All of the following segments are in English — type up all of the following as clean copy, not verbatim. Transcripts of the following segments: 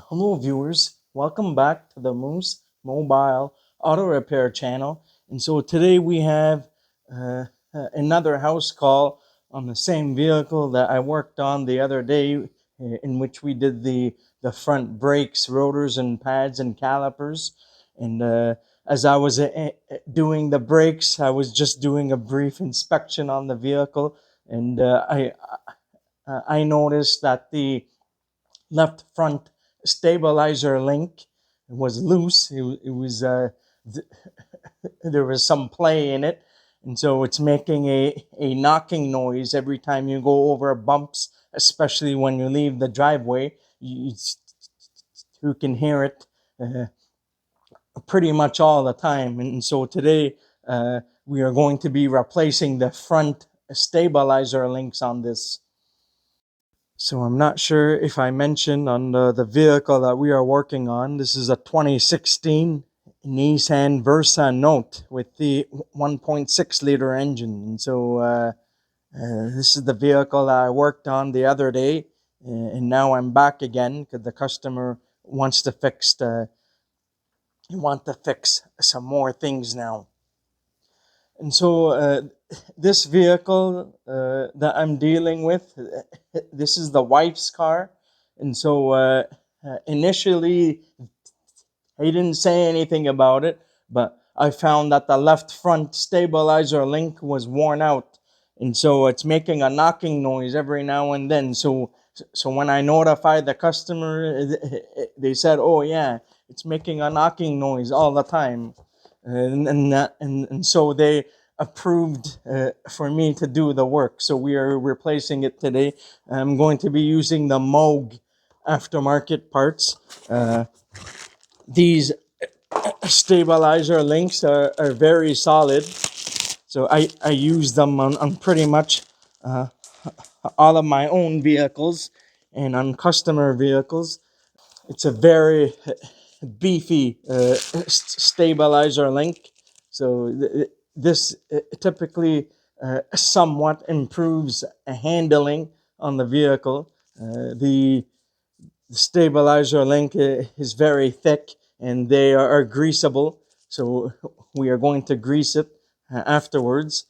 Hello viewers, welcome back to the Moose Mobile Auto Repair channel. And so today we have another house call on the same vehicle that I worked on the other day, in which we did the front brakes, rotors and pads and calipers. And as I was doing the brakes, I was just doing a brief inspection on the vehicle, and I noticed that the left front stabilizer link was loose. It was there was some play in it, and so it's making a knocking noise every time you go over bumps, especially when you leave the driveway. You can hear it pretty much all the time. And so today we are going to be replacing the front stabilizer links on this. So I'm not sure if I mentioned on the vehicle that we are working on. This is a 2016 Nissan Versa Note with the 1.6 liter engine. And so this is the vehicle that I worked on the other day. And now I'm back again because the customer wants to fix some more things now. And so this vehicle that I'm dealing with, this is the wife's car. And so initially, he didn't say anything about it, but I found that the left front stabilizer link was worn out. And so it's making a knocking noise every now and then. So when I notified the customer, they said, oh yeah, it's making a knocking noise all the time. And so they approved for me to do the work. So we are replacing it today. I'm going to be using the Moog aftermarket parts. These stabilizer links are very solid. So I use them on pretty much all of my own vehicles and on customer vehicles. It's a very beefy stabilizer link. So this typically somewhat improves handling on the vehicle. The stabilizer link is very thick and they are greasable. So we are going to grease it afterwards.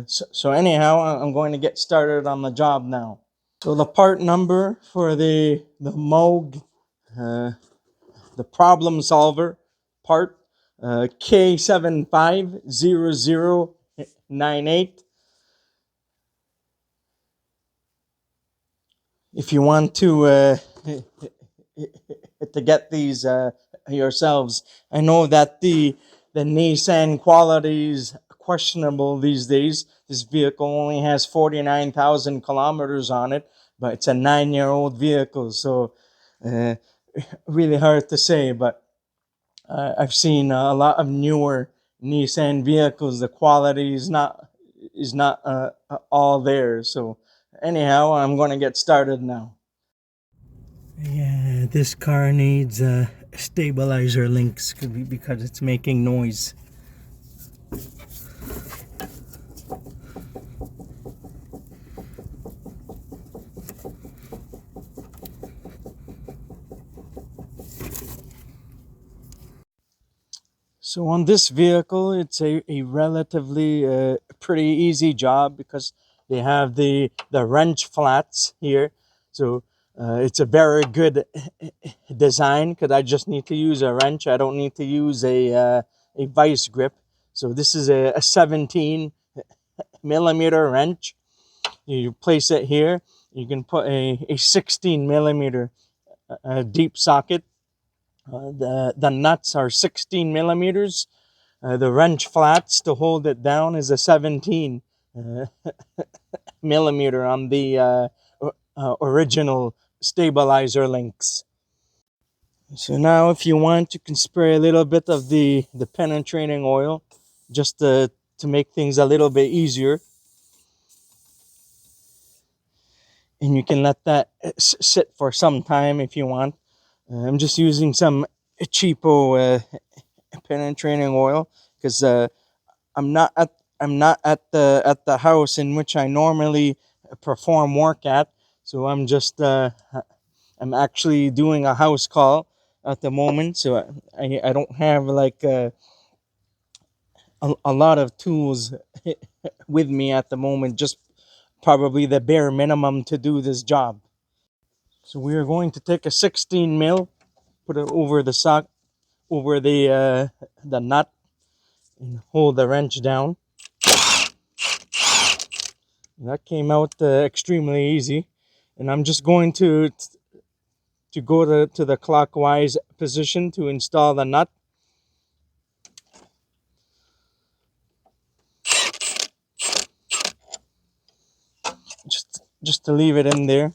So anyhow, I'm going to get started on the job now. So the part number for the Moog the problem solver part, K750098. If you want to get these yourselves, I know that the Nissan quality is questionable these days. This vehicle only has 49,000 kilometers on it, but it's a 9-year-old vehicle, so really hard to say. But I've seen a lot of newer Nissan vehicles. The quality is not all there. So anyhow, I'm going to get started now. Yeah, this car needs stabilizer links because it's making noise. So on this vehicle, it's a relatively pretty easy job because they have the wrench flats here. So it's a very good design because I just need to use a wrench. I don't need to use a vice grip. So this is a 17 millimeter wrench. You place it here. You can put a 16 millimeter deep socket. The nuts are 16 millimeters. The wrench flats to hold it down is a 17 millimeter on the original stabilizer links. So now if you want, you can spray a little bit of the penetrating oil just to make things a little bit easier. And you can let that sit for some time if you want. I'm just using some cheapo penetrating oil because I'm not at the house in which I normally perform work at, so I'm just I'm actually doing a house call at the moment, so I don't have like a lot of tools with me at the moment, just probably the bare minimum to do this job. So we are going to take a 16 mil, put it over the sock, over the nut, and hold the wrench down. That came out extremely easy, and I'm just going to go to the clockwise position to install the nut. Just to leave it in there,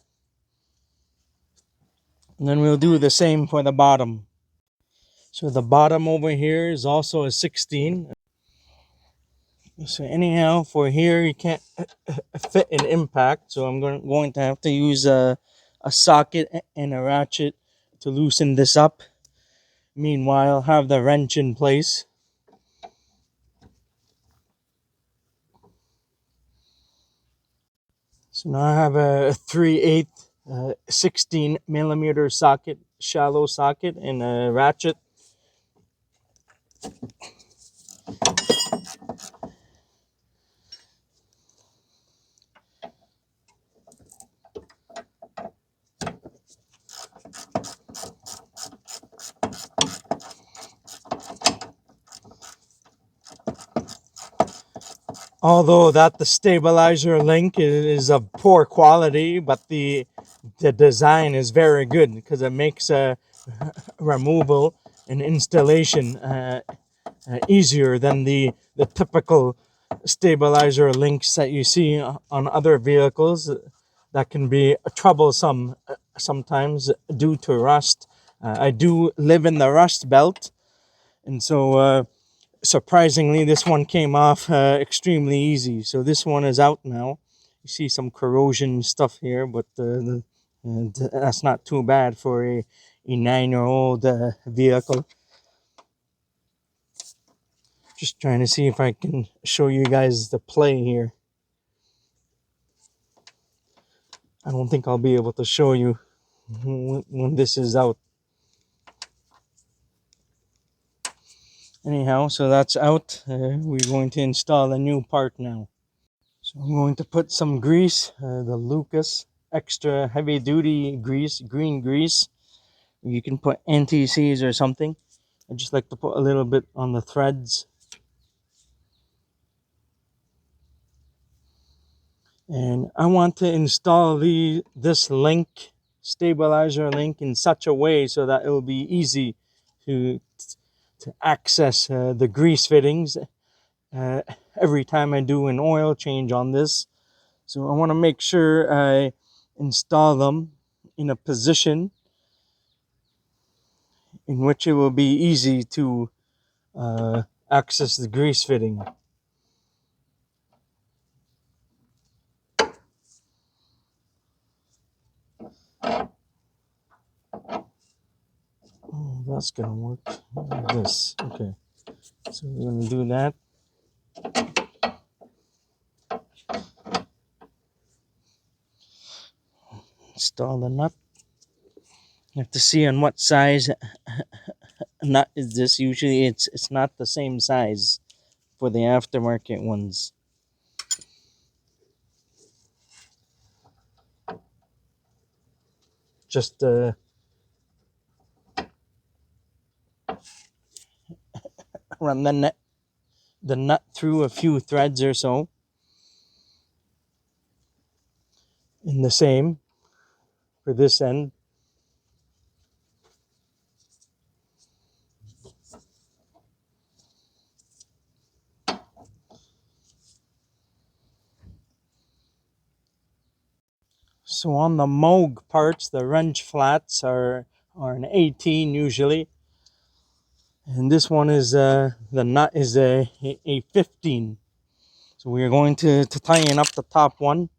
and then we'll do the same for the bottom. So the bottom over here is also a 16. So anyhow, for here you can't fit an impact, so I'm going to have to use a socket and a ratchet to loosen this up. Meanwhile, have the wrench in place. So now I have a 3/8 16 millimeter socket, shallow socket, and a ratchet. Although that the stabilizer link is of poor quality, but the design is very good because it makes a removal and installation easier than the typical stabilizer links that you see on other vehicles that can be troublesome sometimes due to rust. I do live in the rust belt, and so surprisingly, this one came off extremely easy. So this one is out now. You see some corrosion stuff here, but that's not too bad for a 9-year-old vehicle. Just trying to see if I can show you guys the play here. I don't think I'll be able to show you when this is out. Anyhow, so that's out. We're going to install a new part now. So I'm going to put some grease, the Lucas extra heavy duty grease, green grease. You can put anti-seize or something. I just like to put a little bit on the threads. And I want to install this link, stabilizer link, in such a way so that it will be easy to access the grease fittings uh, every time I do an oil change on this. So I want to make sure I install them in a position in which it will be easy to access the grease fitting. Oh, that's gonna work like this. Okay, so we're gonna do that. Install the nut. You have to see on what size nut is this. Usually it's not the same size for the aftermarket ones. Just run the nut through a few threads or so. And the same for this end. So on the Moog parts, the wrench flats are an 18 usually, and this one is the nut is a 15. So we are going to tighten up the top one.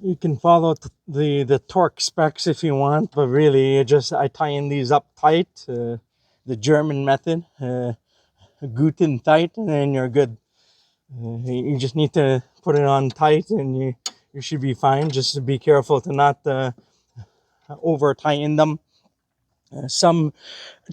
You can follow the torque specs if you want, but really I tighten these up tight, the German method, guten tight, and then you're good. You just need to put it on tight, and you should be fine. Just be careful to not over tighten them. Some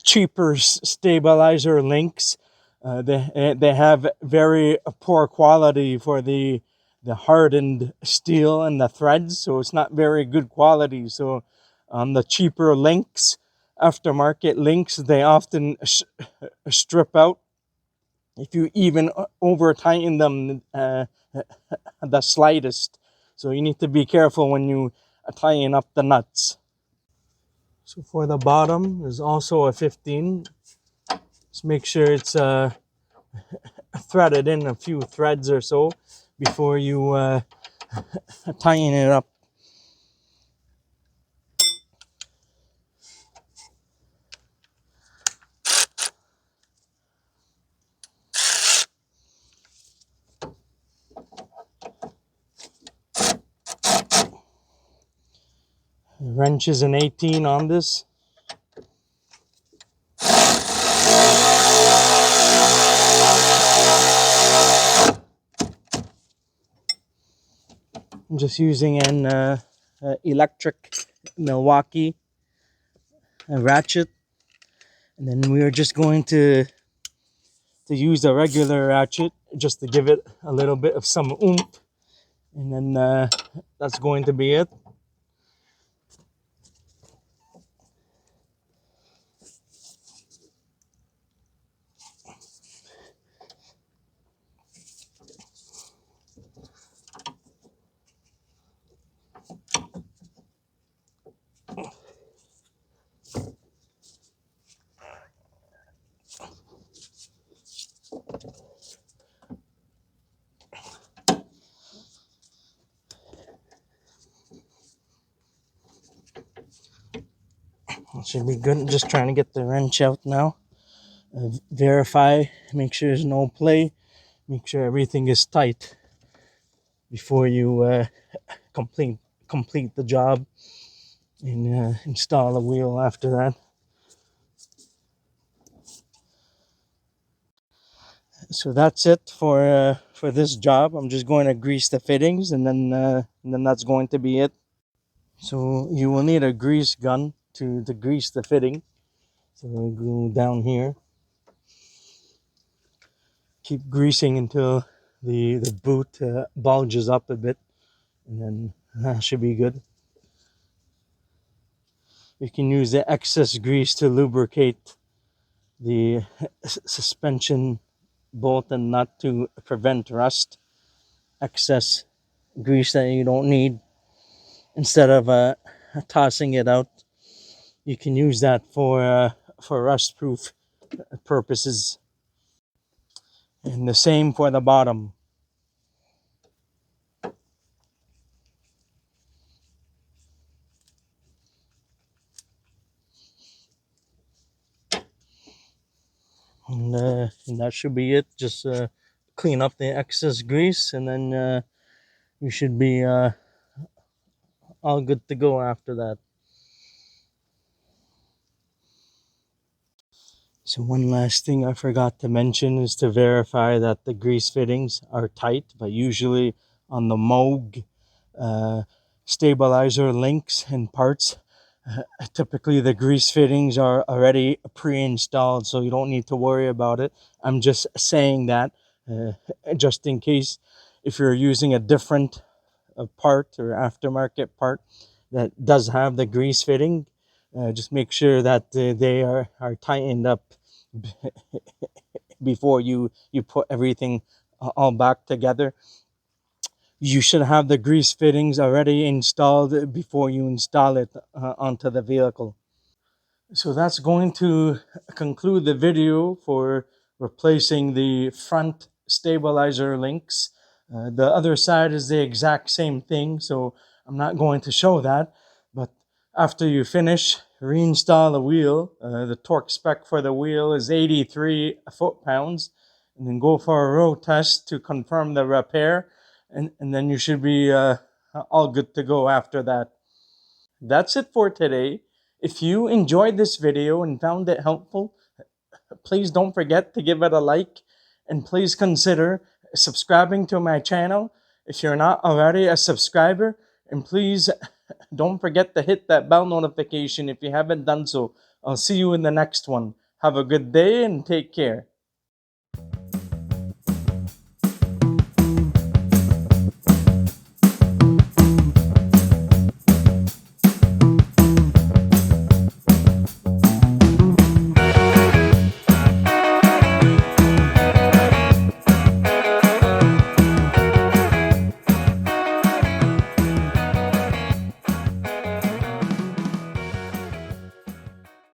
cheaper stabilizer links, they have very poor quality for the hardened steel and the threads, so it's not very good quality. So on the cheaper links, aftermarket links, they often strip out if you even over tighten them the slightest. So you need to be careful when you tighten up the nuts. So for the bottom is also a 15. Just make sure it's threaded in a few threads or so before you tighten it up. The wrench is an 18 on this. I'm just using an electric Milwaukee ratchet, and then we're just going to use a regular ratchet just to give it a little bit of some oomph, and then that's going to be it. It should be good. Just trying to get the wrench out now. Verify, make sure there's no play, make sure everything is tight before you complete the job and install a wheel after that. So that's it for this job. I'm just going to grease the fittings, and then that's going to be it. So you will need a grease gun to grease the fitting. So we'll go down here, keep greasing until the boot bulges up a bit, and then that should be good. You can use the excess grease to lubricate the suspension bolt and nut to prevent rust. Excess grease that you don't need, instead of tossing it out, you can use that for rust proof purposes. And the same for the bottom. And that should be it. Just clean up the excess grease, and then you should be all good to go after that. So one last thing I forgot to mention is to verify that the grease fittings are tight, but usually on the Moog stabilizer links and parts, typically the grease fittings are already pre-installed, so you don't need to worry about it. I'm just saying that uh, just in case, if you're using a different part or aftermarket part that does have the grease fitting, just make sure that they are tightened up before you put everything all back together. You should have the grease fittings already installed before you install it onto the vehicle. So that's going to conclude the video for replacing the front stabilizer links. The other side is the exact same thing, so I'm not going to show that. But after you finish, reinstall the wheel. The torque spec for the wheel is 83 foot-pounds. And then go for a road test to confirm the repair. And then you should be all good to go after that. That's it for today. If you enjoyed this video and found it helpful, please don't forget to give it a like, and please consider subscribing to my channel if you're not already a subscriber, and please don't forget to hit that bell notification if you haven't done so. I'll see you in the next one. Have a good day and take care.